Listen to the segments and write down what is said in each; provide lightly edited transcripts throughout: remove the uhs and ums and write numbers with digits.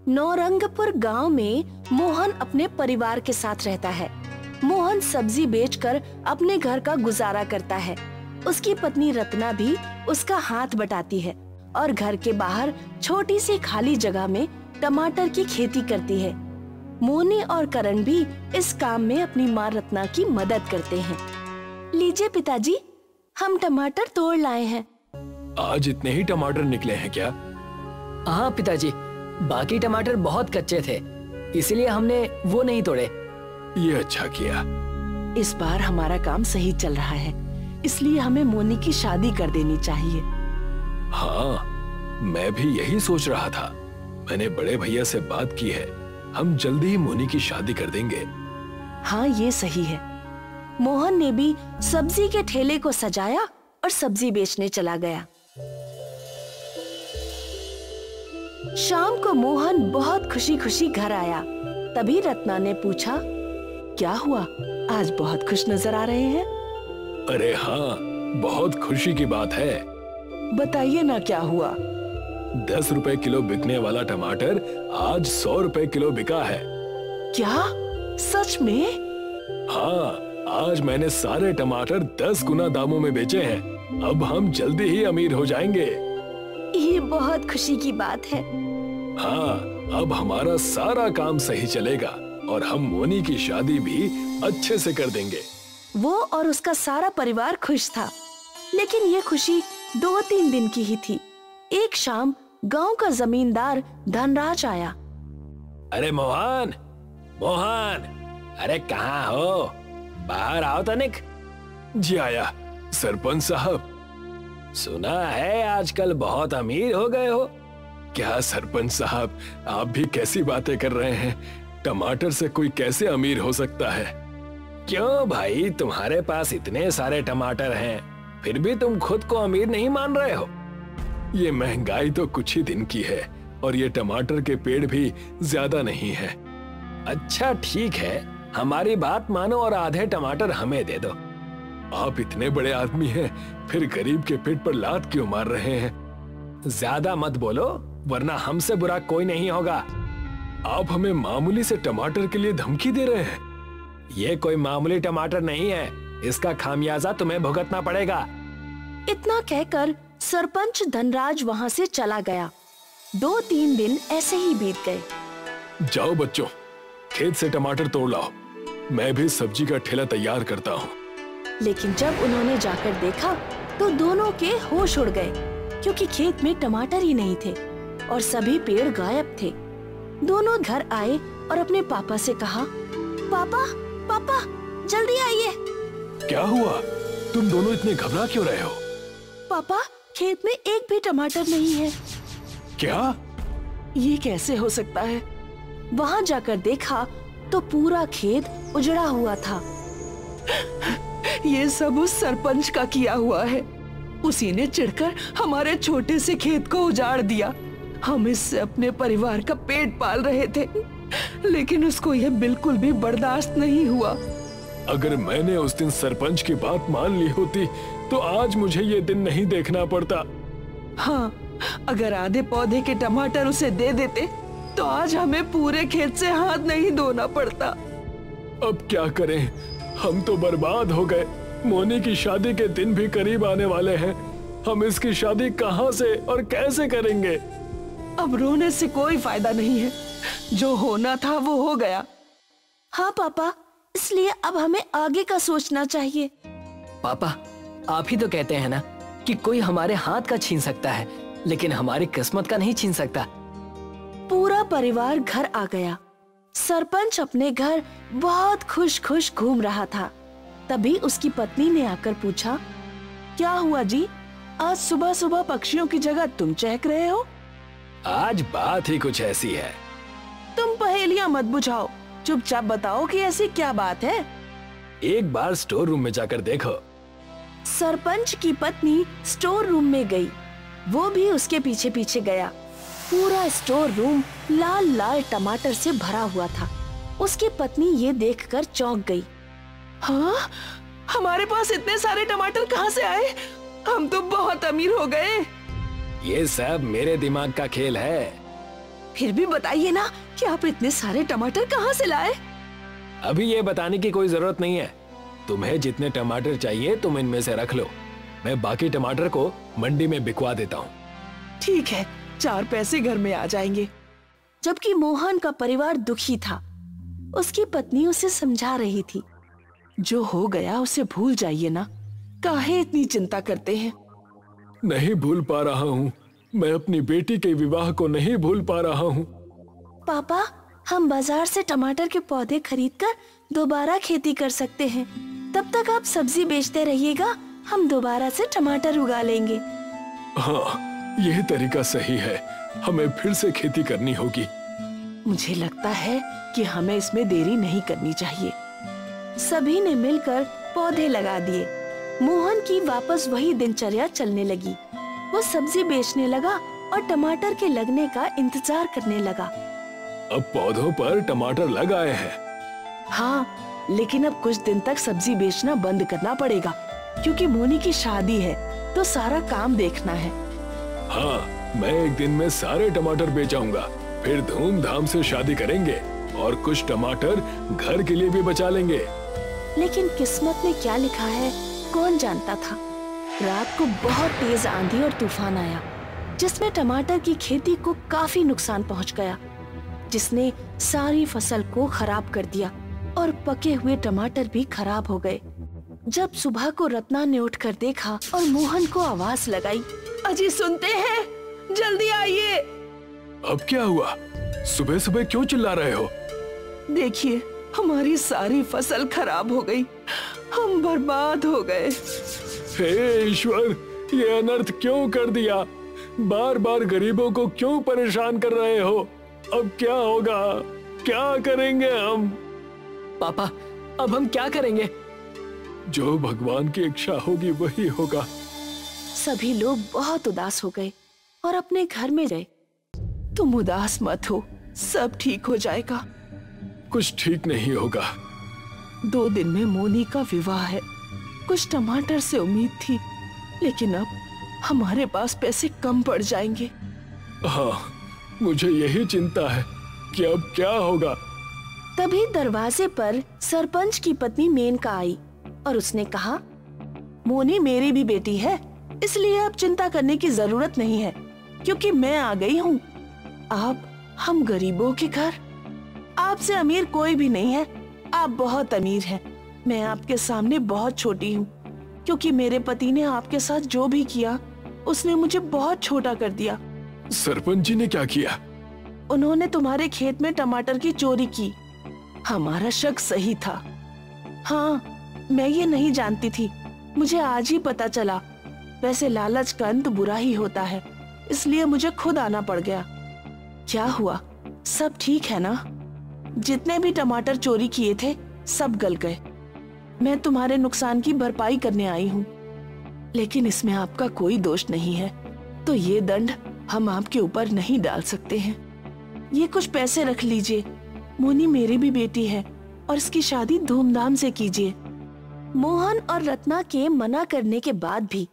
नौरंगपुर गांव में मोहन अपने परिवार के साथ रहता है। मोहन सब्जी बेचकर अपने घर का गुजारा करता है। उसकी पत्नी रत्ना भी उसका हाथ बटाती है और घर के बाहर छोटी सी खाली जगह में टमाटर की खेती करती है। मोनी और करण भी इस काम में अपनी माँ रत्ना की मदद करते हैं। लीजिए पिताजी, हम टमाटर तोड़ लाए हैं। आज इतने ही टमाटर निकले हैं क्या? हाँ पिताजी, बाकी टमाटर बहुत कच्चे थे, इसलिए हमने वो नहीं तोड़े। ये अच्छा किया। इस बार हमारा काम सही चल रहा है, इसलिए हमें मोनी की शादी कर देनी चाहिए। हाँ, मैं भी यही सोच रहा था। मैंने बड़े भैया से बात की है, हम जल्दी ही मोनी की शादी कर देंगे। हाँ, ये सही है। मोहन ने भी सब्जी के ठेले को सजाया और सब्जी बेचने चला गया। शाम को मोहन बहुत खुशी खुशी घर आया। तभी रत्ना ने पूछा, क्या हुआ? आज बहुत खुश नजर आ रहे हैं। अरे हाँ, बहुत खुशी की बात है। बताइए ना, क्या हुआ? 10 रुपए किलो बिकने वाला टमाटर आज 100 रुपए किलो बिका है। क्या? सच में? हाँ, आज मैंने सारे टमाटर 10 गुना दामों में बेचे हैं। अब हम जल्दी ही अमीर हो जाएंगे। ये बहुत खुशी की बात है। हाँ, अब हमारा सारा काम सही चलेगा और हम मोनी की शादी भी अच्छे से कर देंगे। वो और उसका सारा परिवार खुश था, लेकिन ये खुशी 2-3 दिन की ही थी। एक शाम गांव का जमींदार धनराज आया। अरे मोहन, मोहन, अरे कहाँ हो? बाहर आओ तनिक। जी आया। सरपंच साहब, सुना है आजकल बहुत अमीर हो गए हो। क्या सरपंच साहब, आप भी कैसी बातें कर रहे हैं? टमाटर से कोई कैसे अमीर हो सकता है? क्यों भाई, तुम्हारे पास इतने सारे टमाटर हैं, फिर भी तुम खुद को अमीर नहीं मान रहे हो? ये महंगाई तो कुछ ही दिन की है और ये टमाटर के पेड़ भी ज्यादा नहीं है। अच्छा ठीक है, हमारी बात मानो और आधे टमाटर हमें दे दो। आप इतने बड़े आदमी हैं, फिर गरीब के पेट पर लात क्यों मार रहे हैं? ज्यादा मत बोलो, वरना हमसे बुरा कोई नहीं होगा। आप हमें मामूली से टमाटर के लिए धमकी दे रहे हैं? ये कोई मामूली टमाटर नहीं है, इसका खामियाजा तुम्हें भुगतना पड़ेगा। इतना कहकर सरपंच धनराज वहाँ से चला गया। 2-3 दिन ऐसे ही बीत गए। जाओ बच्चों, खेत से टमाटर तोड़ लाओ, मैं भी सब्जी का ठेला तैयार करता हूँ। लेकिन जब उन्होंने जाकर देखा तो दोनों के होश उड़ गए, क्योंकि खेत में टमाटर ही नहीं थे और सभी पेड़ गायब थे। दोनों घर आए और अपने पापा से कहा, पापा, पापा, जल्दी आइए। क्या हुआ? तुम दोनों इतने घबरा क्यों रहे हो? पापा, खेत में एक भी टमाटर नहीं है। क्या? ये कैसे हो सकता है? वहाँ जाकर देखा तो पूरा खेत उजड़ा हुआ था। ये सब उस सरपंच का किया हुआ है। उसी ने चिढ़कर हमारे छोटे से खेत को उजाड़ दिया। हम इससे अपने परिवार का पेट पाल रहे थे, लेकिन उसको यह बिल्कुल भी बर्दाश्त नहीं हुआ। अगर मैंने उस दिन सरपंच की बात मान ली होती तो आज मुझे ये दिन नहीं देखना पड़ता। हाँ, अगर आधे पौधे के टमाटर उसे दे देते तो आज हमें पूरे खेत से हाथ नहीं धोना पड़ता। अब क्या करें, हम तो बर्बाद हो गए। मोनी की शादी के दिन भी करीब आने वाले हैं। हम इसकी शादी कहाँ से और कैसे करेंगे? अब रोने से कोई फायदा नहीं है, जो होना था वो हो गया। हाँ पापा, इसलिए अब हमें आगे का सोचना चाहिए। पापा, आप ही तो कहते हैं ना कि कोई हमारे हाथ का छीन सकता है, लेकिन हमारी किस्मत का नहीं छीन सकता। पूरा परिवार घर आ गया। सरपंच अपने घर बहुत खुश खुश घूम रहा था। तभी उसकी पत्नी ने आकर पूछा, क्या हुआ जी? आज सुबह सुबह पक्षियों की जगह तुम चहक रहे हो? आज बात ही कुछ ऐसी है। तुम पहेलियां मत बुझाओ, चुपचाप बताओ कि ऐसी क्या बात है। एक बार स्टोर रूम में जाकर देखो। सरपंच की पत्नी स्टोर रूम में गई। वो भी उसके पीछे पीछे गया। पूरा स्टोर रूम लाल लाल टमाटर से भरा हुआ था। उसकी पत्नी ये देखकर चौंक गई। हाँ, हमारे पास इतने सारे टमाटर कहाँ से आए? हम तो बहुत अमीर हो गए। ये सब मेरे दिमाग का खेल है। फिर भी बताइए ना कि आप इतने सारे टमाटर कहाँ से लाए? अभी ये बताने की कोई जरूरत नहीं है। तुम्हें जितने टमाटर चाहिए तुम इनमें से रख लो, मैं बाकी टमाटर को मंडी में बिकवा देता हूँ। ठीक है, 4 पैसे घर में आ जाएंगे। जबकि मोहन का परिवार दुखी था। उसकी पत्नी उसे समझा रही थी, जो हो गया उसे भूल जाइए ना, काहे इतनी चिंता करते हैं? नहीं भूल पा रहा हूँ, मैं अपनी बेटी के विवाह को नहीं भूल पा रहा हूँ। पापा, हम बाजार से टमाटर के पौधे खरीदकर दोबारा खेती कर सकते हैं। तब तक आप सब्जी बेचते रहिएगा, हम दोबारा से टमाटर उगा लेंगे। हाँ, यह तरीका सही है, हमें फिर से खेती करनी होगी। मुझे लगता है कि हमें इसमें देरी नहीं करनी चाहिए। सभी ने मिलकर पौधे लगा दिए। मोहन की वापस वही दिनचर्या चलने लगी। वो सब्जी बेचने लगा और टमाटर के लगने का इंतजार करने लगा। अब पौधों पर टमाटर लग आए हैं। हाँ, लेकिन अब कुछ दिन तक सब्जी बेचना बंद करना पड़ेगा, क्योंकि मोनी की शादी है तो सारा काम देखना है। हाँ, मैं एक दिन में सारे टमाटर बेच आऊंगा, फिर धूमधाम से शादी करेंगे और कुछ टमाटर घर के लिए भी बचा लेंगे। लेकिन किस्मत में क्या लिखा है कौन जानता था। रात को बहुत तेज आंधी और तूफान आया, जिसमें टमाटर की खेती को काफी नुकसान पहुंच गया, जिसने सारी फसल को खराब कर दिया और पके हुए टमाटर भी खराब हो गए। जब सुबह को रत्ना ने उठकर देखा और मोहन को आवाज लगाई, अजी सुनते हैं, जल्दी आइए। अब क्या हुआ? सुबह सुबह क्यों चिल्ला रहे हो? देखिए, हमारी सारी फसल खराब हो गई, हम बर्बाद हो गए। हे ईश्वर, ये अनर्थ क्यों कर दिया? बार बार गरीबों को क्यों परेशान कर रहे हो? अब क्या होगा? क्या करेंगे हम? पापा, अब हम क्या करेंगे? जो भगवान की इच्छा होगी वही होगा। सभी लोग बहुत उदास हो गए और अपने घर में गए। तुम उदास मत हो, सब ठीक हो जाएगा। कुछ ठीक नहीं होगा। 2 दिन में मोनी का विवाह है। कुछ टमाटर से उम्मीद थी, लेकिन अब हमारे पास पैसे कम पड़ जाएंगे। हाँ, मुझे यही चिंता है कि अब क्या होगा। तभी दरवाजे पर सरपंच की पत्नी मेनका आई और उसने कहा, मोनी मेरी भी बेटी है, इसलिए अब चिंता करने की जरूरत नहीं है, क्योंकि मैं आ गई हूँ। आप हम गरीबों के घर, आपसे अमीर कोई भी नहीं है, आप बहुत अमीर हैं। मैं आपके सामने बहुत छोटी हूँ, क्योंकि मेरे पति ने आपके साथ जो भी किया उसने मुझे बहुत छोटा कर दिया। सरपंच जी ने क्या किया? उन्होंने तुम्हारे खेत में टमाटर की चोरी की। हमारा शक सही था। हाँ, मैं ये नहीं जानती थी, मुझे आज ही पता चला। वैसे लालच का अंत बुरा ही होता है, इसलिए मुझे खुद आना पड़ गया। क्या हुआ, सब ठीक है ना? जितने भी टमाटर चोरी किए थे सब गल गए। मैं तुम्हारे नुकसान की भरपाई करने आई हूँ, लेकिन इसमें आपका कोई दोष नहीं है, तो ये दंड हम आपके ऊपर नहीं डाल सकते हैं। ये कुछ पैसे रख लीजिए, मोनी मेरी भी बेटी है और इसकी शादी धूमधाम से कीजिए। मोहन और रत्ना के मना करने के बाद भी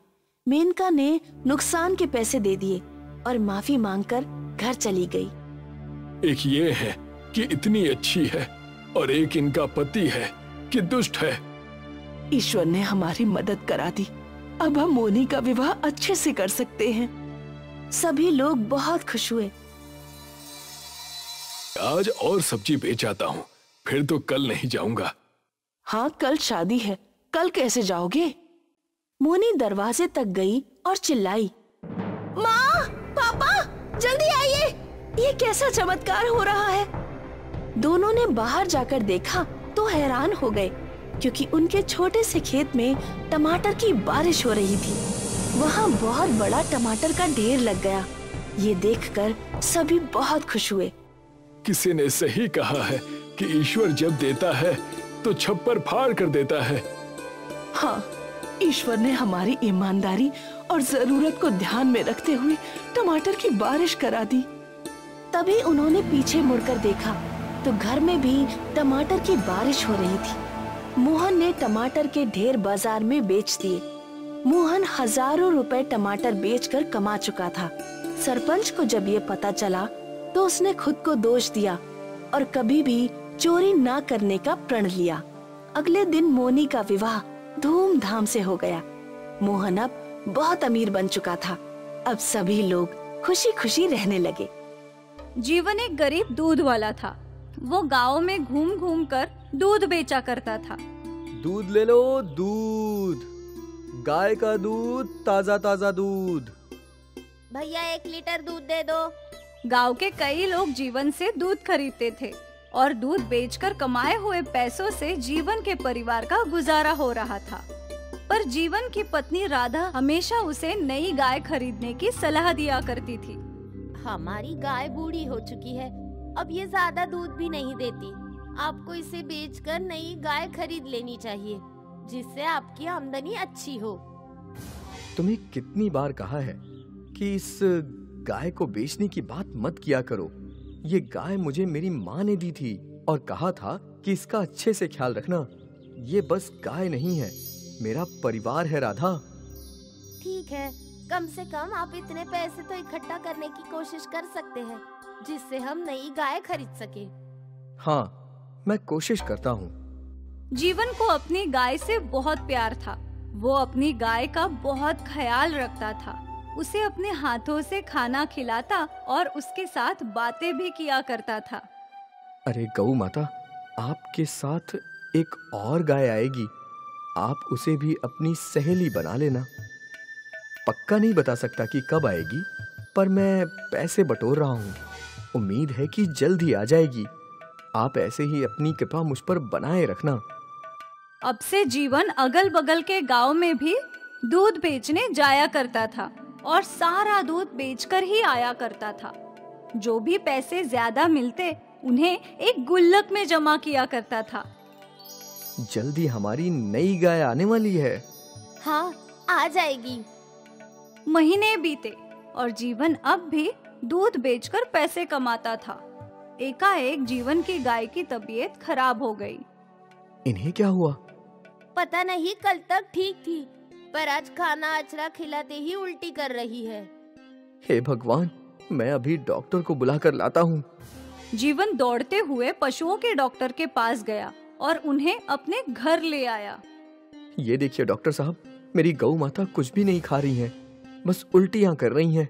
मेनका ने नुकसान के पैसे दे दिए और माफी मांगकर घर चली गई। एक ये है कि इतनी अच्छी है और एक इनका पति है कि दुष्ट है। ईश्वर ने हमारी मदद करा दी, अब हम मोनी का विवाह अच्छे से कर सकते हैं। सभी लोग बहुत खुश हुए। आज और सब्जी बेच आता हूँ, फिर तो कल नहीं जाऊंगा। हाँ, कल शादी है, कल कैसे जाओगे? मोनी दरवाजे तक गई और चिल्लाई, माँ, पापा, जल्दी आइए, ये कैसा चमत्कार हो रहा है? दोनों ने बाहर जाकर देखा तो हैरान हो गए, क्योंकि उनके छोटे से खेत में टमाटर की बारिश हो रही थी। वहाँ बहुत बड़ा टमाटर का ढेर लग गया। ये देखकर सभी बहुत खुश हुए। किसी ने सही कहा है कि ईश्वर जब देता है तो छप्पर फाड़ कर देता है। हाँ, ईश्वर ने हमारी ईमानदारी और जरूरत को ध्यान में रखते हुए टमाटर की बारिश करा दी। तभी उन्होंने पीछे मुड़कर देखा तो घर में भी टमाटर की बारिश हो रही थी। मोहन ने टमाटर के ढेर बाजार में बेच दिए। मोहन हजारों रुपए टमाटर बेचकर कमा चुका था। सरपंच को जब ये पता चला तो उसने खुद को दोष दिया और कभी भी चोरी ना करने का प्रण लिया। अगले दिन मोनी का विवाह धूमधाम से हो गया। मोहन अब बहुत अमीर बन चुका था। अब सभी लोग खुशी खुशी रहने लगे। जीवन एक गरीब दूध वाला था। वो गांव में घूम घूम कर दूध बेचा करता था। दूध ले लो, दूध, गाय का दूध, ताजा ताजा दूध। भैया 1 लीटर दूध दे दो। गांव के कई लोग जीवन से दूध खरीदते थे और दूध बेचकर कमाए हुए पैसों से जीवन के परिवार का गुजारा हो रहा था। पर जीवन की पत्नी राधा हमेशा उसे नई गाय खरीदने की सलाह दिया करती थी। हमारी गाय बूढ़ी हो चुकी है, अब ये ज्यादा दूध भी नहीं देती। आपको इसे बेचकर नई गाय खरीद लेनी चाहिए, जिससे आपकी आमदनी अच्छी हो। तुम्हें कितनी बार कहा है कि इस गाय को बेचने की बात मत किया करो। ये गाय मुझे मेरी माँ ने दी थी और कहा था कि इसका अच्छे से ख्याल रखना। ये बस गाय नहीं है, मेरा परिवार है राधा। ठीक है, कम से कम आप इतने पैसे तो इकट्ठा करने की कोशिश कर सकते हैं, जिससे हम नई गाय खरीद सके। हाँ, मैं कोशिश करता हूँ। जीवन को अपनी गाय से बहुत प्यार था। वो अपनी गाय का बहुत ख्याल रखता था। उसे अपने हाथों से खाना खिलाता और उसके साथ बातें भी किया करता था। अरे गौ माता, आपके साथ एक और गाय आएगी। आप उसे भी अपनी सहेली बना लेना। पक्का नहीं बता सकता कि कब आएगी, पर मैं पैसे बटोर रहा हूँ। उम्मीद है कि जल्द ही आ जाएगी। आप ऐसे ही अपनी कृपा मुझ पर बनाए रखना। अब से जीवन अगल बगल के गांव में भी दूध बेचने जाया करता था और सारा दूध बेचकर ही आया करता था। जो भी पैसे ज्यादा मिलते उन्हें एक गुल्लक में जमा किया करता था। जल्दी हमारी नई गाय आने वाली है। हाँ, आ जाएगी। महीने बीते और जीवन अब भी दूध बेचकर पैसे कमाता था। एकाएक जीवन की गाय की तबीयत खराब हो गई। इन्हें क्या हुआ? पता नहीं, कल तक ठीक थी, पर आज खाना अचरा खिलाते ही उल्टी कर रही है। हे भगवान, मैं अभी डॉक्टर को बुलाकर लाता हूँ। जीवन दौड़ते हुए पशुओं के डॉक्टर के पास गया और उन्हें अपने घर ले आया। ये देखिए डॉक्टर साहब, मेरी गौ माता कुछ भी नहीं खा रही हैं, बस उल्टियाँ कर रही हैं।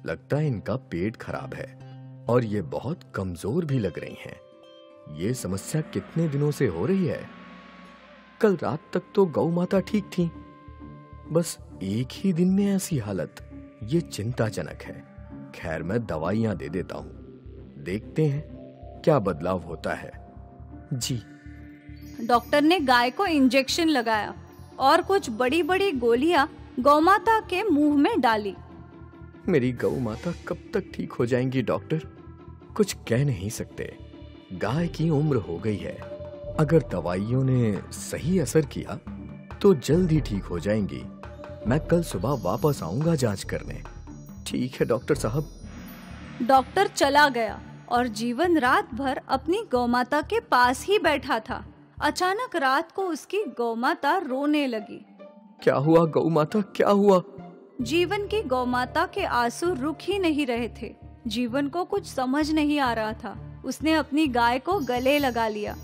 लगता है इनका पेट खराब है और ये बहुत कमजोर भी लग रही हैं। ये समस्या कितने दिनों से हो रही है? कल रात तक तो गौ माता ठीक थी, बस एक ही दिन में ऐसी हालत, ये चिंताजनक है। खैर, मैं दवाइयां दे देता हूँ, देखते हैं क्या बदलाव होता है। जी। डॉक्टर ने गाय को इंजेक्शन लगाया और कुछ बड़ी बड़ी गोलियां गौमाता के मुंह में डाली। मेरी गौ माता कब तक ठीक हो जाएंगी डॉक्टर? कुछ कह नहीं सकते। गाय की उम्र हो गई है, अगर दवाइयों ने सही असर किया तो जल्द ही ठीक हो जाएंगी। मैं कल सुबह वापस आऊंगा जांच करने। ठीक है डॉक्टर साहब। डॉक्टर चला गया और जीवन रात भर अपनी गौमाता के पास ही बैठा था। अचानक रात को उसकी गौमाता रोने लगी। क्या हुआ गौ माता, क्या हुआ? जीवन की गौमाता के आंसू रुक ही नहीं रहे थे। जीवन को कुछ समझ नहीं आ रहा था। उसने अपनी गाय को गले लगा लिया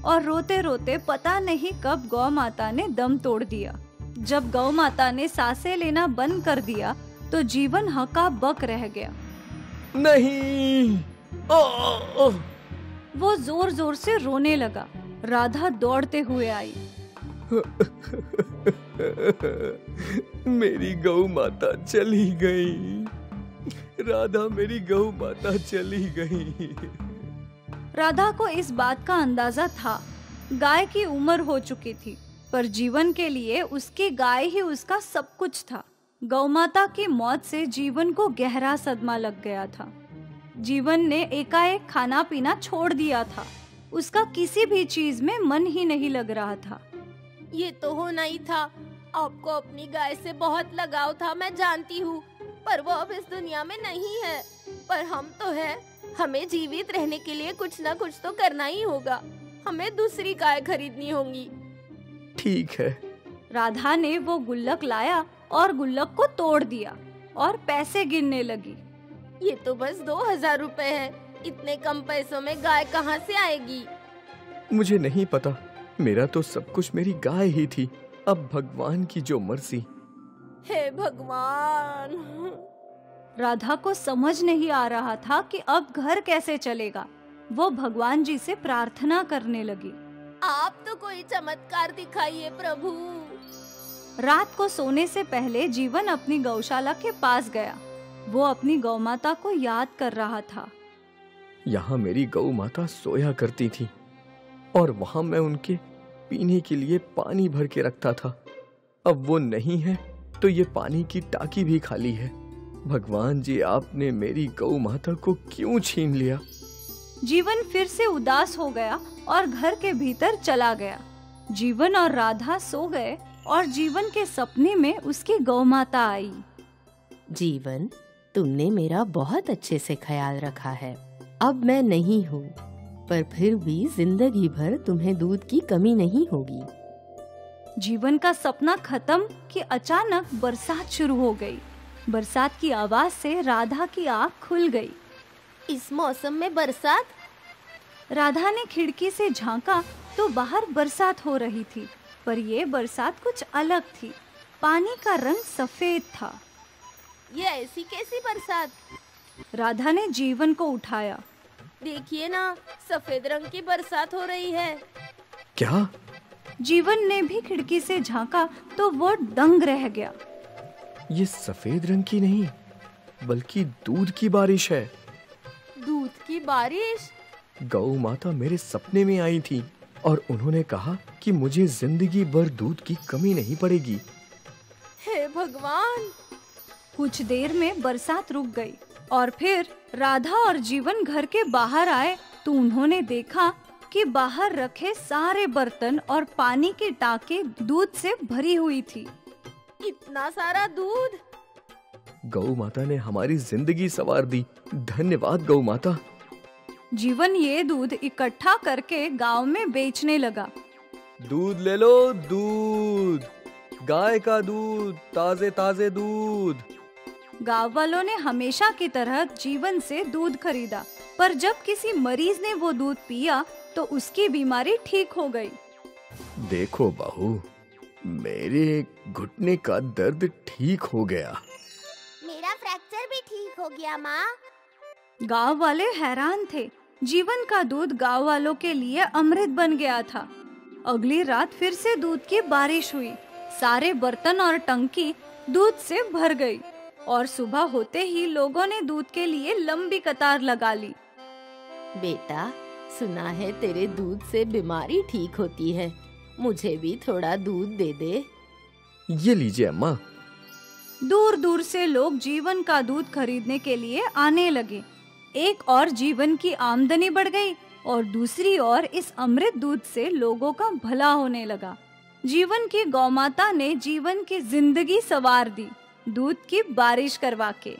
और रोते रोते पता नहीं कब गौ माता ने दम तोड़ दिया। जब गौ माता ने सांसें लेना बंद कर दिया तो जीवन हका बक रह गया। नहीं! वो जोर जोर से रोने लगा। राधा दौड़ते हुए आई। मेरी गौ माता चली गई। राधा, मेरी गौ माता चली गई। राधा को इस बात का अंदाजा था। गाय की उम्र हो चुकी थी, पर जीवन के लिए उसकी गाय ही उसका सब कुछ था। गौमाता की मौत से जीवन को गहरा सदमा लग गया था। जीवन ने एकाएक खाना पीना छोड़ दिया था। उसका किसी भी चीज में मन ही नहीं लग रहा था। ये तो होना ही था। आपको अपनी गाय से बहुत लगाव था, मैं जानती हूँ, पर वो अब इस दुनिया में नहीं है। पर हम तो हैं। हमें जीवित रहने के लिए कुछ ना कुछ तो करना ही होगा। हमें दूसरी गाय खरीदनी होगी। ठीक है। राधा ने वो गुल्लक लाया और गुल्लक को तोड़ दिया और पैसे गिनने लगी। ये तो बस 2000 रुपए है। इतने कम पैसों में गाय कहाँ से आएगी? मुझे नहीं पता, मेरा तो सब कुछ मेरी गाय ही थी। अब भगवान की जो मर्जी। हे भगवान। राधा को समझ नहीं आ रहा था कि अब घर कैसे चलेगा। वो भगवान जी से प्रार्थना करने लगी, आप तो कोई चमत्कार दिखाइए प्रभु। रात को सोने से पहले जीवन अपनी गौशाला के पास गया। वो अपनी गौ माता को याद कर रहा था। यहाँ मेरी गौ माता सोया करती थी और वहां मैं उनके पीने के लिए पानी भर के रखता था। अब वो नहीं है तो ये पानी की टाकी भी खाली है। भगवान जी, आपने मेरी गौ माता को क्यों छीन लिया? जीवन फिर से उदास हो गया और घर के भीतर चला गया। जीवन और राधा सो गए और जीवन के सपने में उसकी गौ माता आई। जीवन, तुमने मेरा बहुत अच्छे से ख्याल रखा है। अब मैं नहीं हूँ, पर फिर भी जिंदगी भर तुम्हें दूध की कमी नहीं होगी। जीवन का सपना खत्म कि अचानक बरसात शुरू हो गई। बरसात की आवाज से राधा की आँख खुल गई। इस मौसम में बरसात? राधा ने खिड़की से झांका तो बाहर बरसात हो रही थी, पर ये बरसात कुछ अलग थी। पानी का रंग सफेद था। ये ऐसी कैसी बरसात? राधा ने जीवन को उठाया। देखिए ना, सफेद रंग की बरसात हो रही है। क्या? जीवन ने भी खिड़की से झांका तो वो दंग रह गया। ये सफेद रंग की नहीं, बल्कि दूध की बारिश है। दूध की बारिश? गौ माता मेरे सपने में आई थी और उन्होंने कहा कि मुझे जिंदगी भर दूध की कमी नहीं पड़ेगी। हे भगवान। कुछ देर में बरसात रुक गई और फिर राधा और जीवन घर के बाहर आए तो उन्होंने देखा कि बाहर रखे सारे बर्तन और पानी की टांके दूध से भरी हुई थी। इतना सारा दूध? गौ माता ने हमारी जिंदगी संवार दी। धन्यवाद गौ माता। जीवन ये दूध इकट्ठा करके गांव में बेचने लगा। दूध ले लो, दूध, गाय का दूध, ताजे ताजे दूध। गांव वालों ने हमेशा की तरह जीवन से दूध खरीदा, पर जब किसी मरीज ने वो दूध पिया तो उसकी बीमारी ठीक हो गई। देखो बहू, मेरे घुटने का दर्द ठीक हो गया। मेरा फ्रैक्चर भी ठीक हो गया माँ। गांव वाले हैरान थे। जीवन का दूध गांव वालों के लिए अमृत बन गया था। अगली रात फिर से दूध की बारिश हुई। सारे बर्तन और टंकी दूध से भर गई और सुबह होते ही लोगों ने दूध के लिए लंबी कतार लगा ली। बेटा, सुना है तेरे दूध से बीमारी ठीक होती है। मुझे भी थोड़ा दूध दे दे। ये लीजिए अम्मा। दूर दूर से लोग जीवन का दूध खरीदने के लिए आने लगे। एक और जीवन की आमदनी बढ़ गई और दूसरी ओर इस अमृत दूध से लोगों का भला होने लगा। जीवन की गौमाता ने जीवन की जिंदगी संवार दी, दूध की बारिश करवा के।